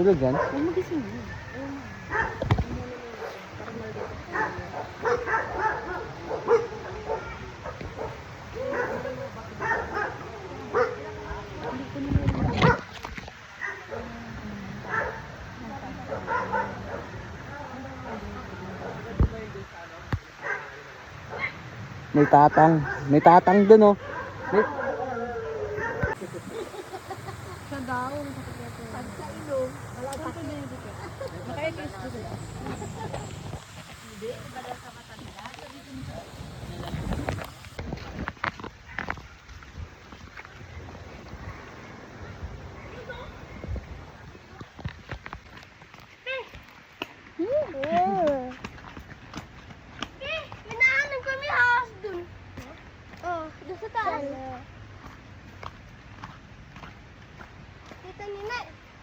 Tulog yan? Huwag magising mo. May tatang. May tatang dun oh. May... Sa daw. At sa ilong. Wala pa ito din dito. Naka-ekis ko sila. Hindi. Iba daw sa matanda.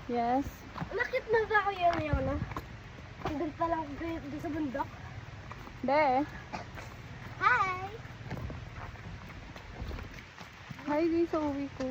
Yes. Nakit na ba ako yun na? Hanggang pa lang dito sa bundok. Be. Hi! Hi guys, sa uwi ko.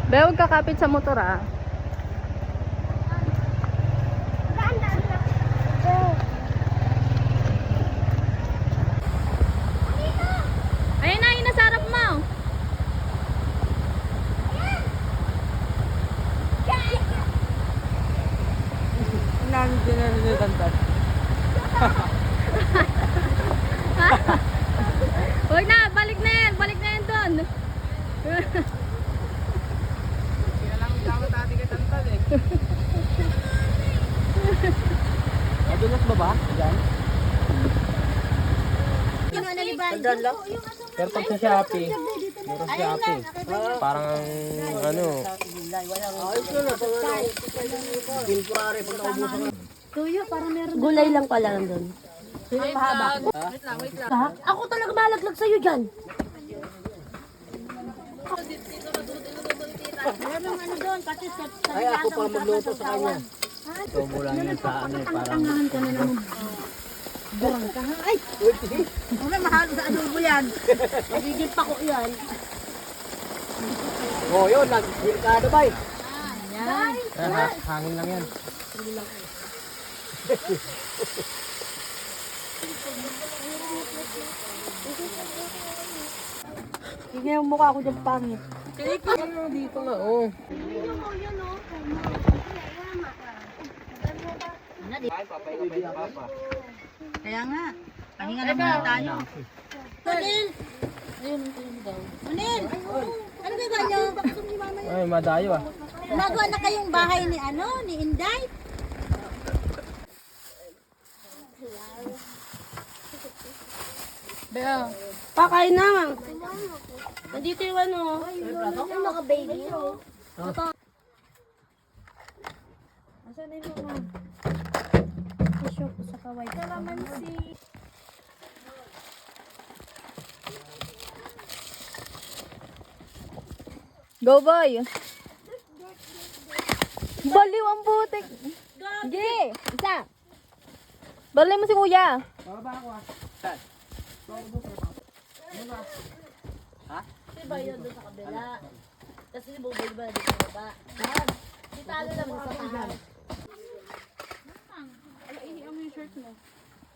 Be, huwag kakapit sa motor ah. Ayun na, yun na sa harap mo. Huwag na, balik na yan doon. Madulas ba ba? Diyan? Tandaan lang. Pero pag sa Shopee, meron Shopee. Parang ano. Ayos na na. Temporary pag naubusan ka. Tuyo, parang meron. Gulay lang pala nandun. Tuyo mahaba. Wait lang. Ako talaga malaglag sa'yo dyan. Meron ano doon, pati sa Ay, ako pa magluto sa kanya. Tubo lang yun sa ano eh. Parang ka na naman. Burang ka ha? Ay! Wala mahalo sa adobo yan. Magiging pako yan. oh, yun. Nag-birkado ba eh? Yan. Hangin lang yan. Hindi yung mukha ko dyan pangit. Dito nga oh. Kaya nga. Pahinga na muna tayo. Manil! Manil! Ano gagawa nyo? Ay, madayo ah. Gumagawa na kayong bahay ni ni Inday? Be, Pakain na. Nandito yung ano. Yung mga baby. Asan na yung mga tissue ko sa kaway? Kalamansi. go boy. Baliw ang butik. Gi, isa. Baliw mo si kuya. Baba ako ah. Diba yun doon sa kabila? Kasi si Bubay ba dito sa baba? Si Talo lang sa taas.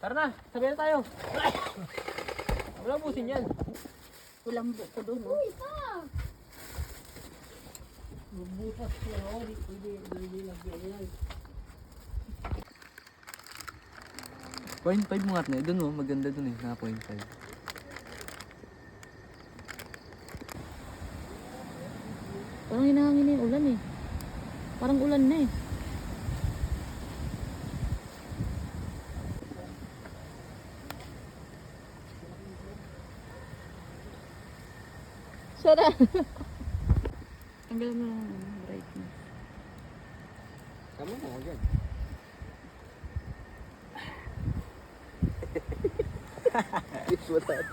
Tara na, sabi na tayo. Wala busin yan. Kulang ko doon. Uy, butas ko. Hindi lagyan yan. 0.5 mo nga na. Doon oh, maganda doon eh. Naka 0.5. Parang hinahangin na yung ulan eh. Parang ulan na eh. Sarap. Tanggalin mo lang ang brightness. Kami mo, dyan. This was that.